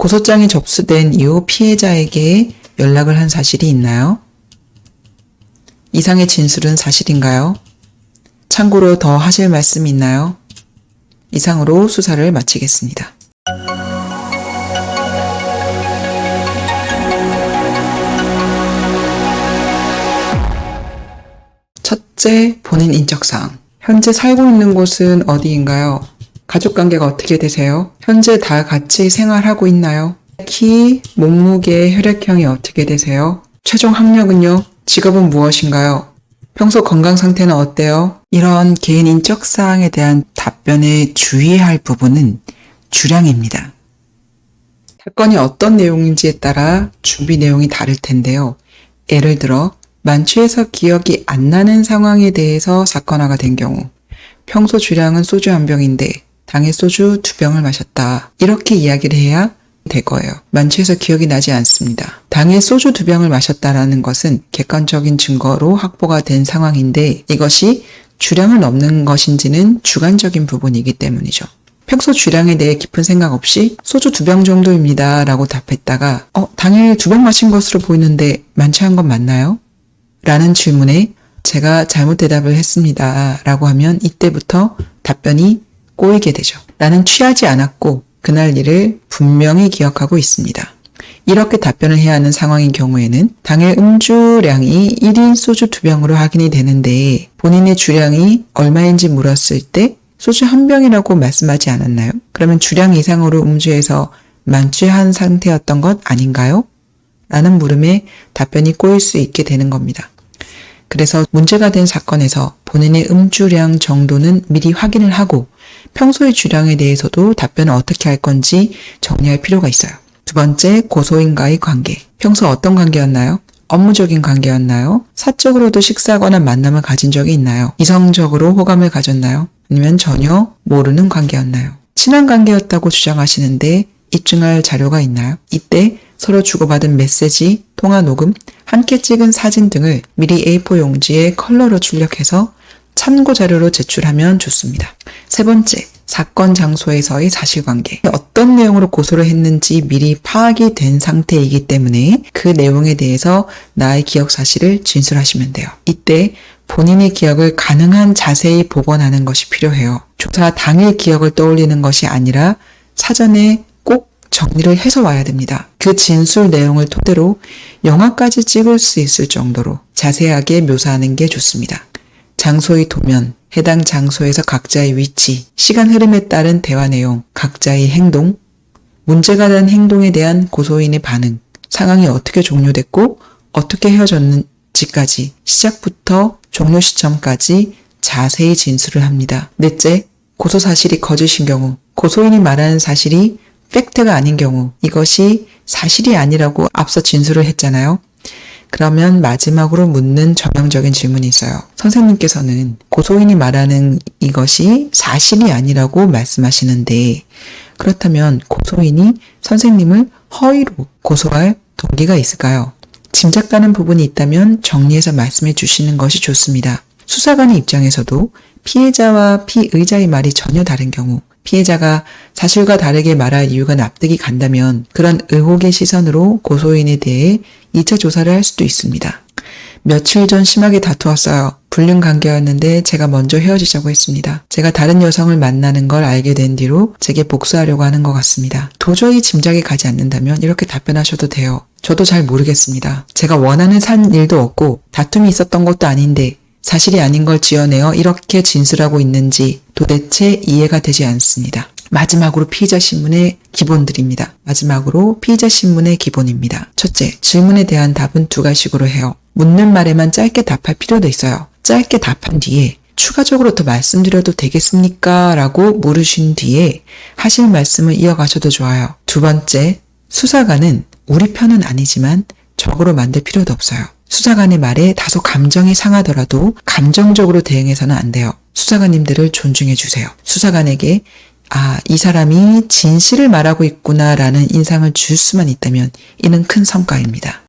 고소장이 접수된 이후 피해자에게 연락을 한 사실이 있나요? 이상의 진술은 사실인가요? 참고로 더 하실 말씀이 있나요? 이상으로 수사를 마치겠습니다. 첫째, 본인 인적사항. 현재 살고 있는 곳은 어디인가요? 가족관계가 어떻게 되세요? 현재 다 같이 생활하고 있나요? 키, 몸무게, 혈액형이 어떻게 되세요? 최종 학력은요? 직업은 무엇인가요? 평소 건강 상태는 어때요? 이런 개인 인적사항에 대한 답변에 주의해야 할 부분은 주량입니다. 사건이 어떤 내용인지에 따라 준비 내용이 다를 텐데요. 예를 들어 만취해서 기억이 안 나는 상황에 대해서 사건화가 된 경우 평소 주량은 소주 한 병인데 당일 소주 2병을 마셨다. 이렇게 이야기를 해야 될 거예요. 만취해서 기억이 나지 않습니다. 당일 소주 2병을 마셨다라는 것은 객관적인 증거로 확보가 된 상황인데 이것이 주량을 넘는 것인지는 주관적인 부분이기 때문이죠. 평소 주량에 대해 깊은 생각 없이 소주 2병 정도입니다 라고 답했다가 당일 2병 마신 것으로 보이는데 만취한 건 맞나요? 라는 질문에 제가 잘못 대답을 했습니다 라고 하면 이때부터 답변이 꼬이게 되죠. 나는 취하지 않았고 그날 일을 분명히 기억하고 있습니다. 이렇게 답변을 해야 하는 상황인 경우에는 당일 음주량이 1인 소주 2병으로 확인이 되는데 본인의 주량이 얼마인지 물었을 때 소주 1병이라고 말씀하지 않았나요? 그러면 주량 이상으로 음주해서 만취한 상태였던 것 아닌가요? 라는 물음에 답변이 꼬일 수 있게 되는 겁니다. 그래서 문제가 된 사건에서 본인의 음주량 정도는 미리 확인을 하고 평소의 주량에 대해서도 답변을 어떻게 할 건지 정리할 필요가 있어요. 두 번째, 고소인과의 관계. 평소 어떤 관계였나요? 업무적인 관계였나요? 사적으로도 식사하거나 만남을 가진 적이 있나요? 이성적으로 호감을 가졌나요? 아니면 전혀 모르는 관계였나요? 친한 관계였다고 주장하시는데 입증할 자료가 있나요? 이때 서로 주고받은 메시지, 통화 녹음, 함께 찍은 사진 등을 미리 A4 용지에 컬러로 출력해서 참고 자료로 제출하면 좋습니다. 세 번째, 사건 장소에서의 사실관계. 어떤 내용으로 고소를 했는지 미리 파악이 된 상태이기 때문에 그 내용에 대해서 나의 기억 사실을 진술하시면 돼요. 이때 본인의 기억을 가능한 자세히 복원하는 것이 필요해요. 조사 당일 기억을 떠올리는 것이 아니라 사전에 꼭 정리를 해서 와야 됩니다. 그 진술 내용을 토대로 영화까지 찍을 수 있을 정도로 자세하게 묘사하는 게 좋습니다. 장소의 도면, 해당 장소에서 각자의 위치, 시간 흐름에 따른 대화 내용, 각자의 행동, 문제가 된 행동에 대한 고소인의 반응, 상황이 어떻게 종료됐고 어떻게 헤어졌는지까지 시작부터 종료 시점까지 자세히 진술을 합니다. 넷째, 고소 사실이 거짓인 경우, 고소인이 말하는 사실이 팩트가 아닌 경우, 이것이 사실이 아니라고 앞서 진술을 했잖아요. 그러면 마지막으로 묻는 전형적인 질문이 있어요. 선생님께서는 고소인이 말하는 이것이 사실이 아니라고 말씀하시는데 그렇다면 고소인이 선생님을 허위로 고소할 동기가 있을까요? 짐작가는 부분이 있다면 정리해서 말씀해 주시는 것이 좋습니다. 수사관의 입장에서도 피해자와 피의자의 말이 전혀 다른 경우 피해자가 사실과 다르게 말할 이유가 납득이 간다면 그런 의혹의 시선으로 고소인에 대해 2차 조사를 할 수도 있습니다. 며칠 전 심하게 다투었어요. 불륜 관계였는데 제가 먼저 헤어지자고 했습니다. 제가 다른 여성을 만나는 걸 알게 된 뒤로 제게 복수하려고 하는 것 같습니다. 도저히 짐작이 가지 않는다면 이렇게 답변하셔도 돼요. 저도 잘 모르겠습니다. 제가 원하는 산 일도 없고 다툼이 있었던 것도 아닌데 사실이 아닌 걸 지어내어 이렇게 진술하고 있는지 도대체 이해가 되지 않습니다. 마지막으로 피의자 신문의 기본들입니다. 마지막으로 피의자 신문의 기본입니다. 첫째, 질문에 대한 답은 2가지식으로 해요. 묻는 말에만 짧게 답할 필요도 있어요. 짧게 답한 뒤에 추가적으로 더 말씀드려도 되겠습니까? 라고 물으신 뒤에 하실 말씀을 이어가셔도 좋아요. 두 번째, 수사관은 우리 편은 아니지만 적으로 만들 필요도 없어요. 수사관의 말에 다소 감정이 상하더라도 감정적으로 대응해서는 안 돼요. 수사관님들을 존중해 주세요. 수사관에게 이 사람이 진실을 말하고 있구나라는 인상을 줄 수만 있다면 이는 큰 성과입니다.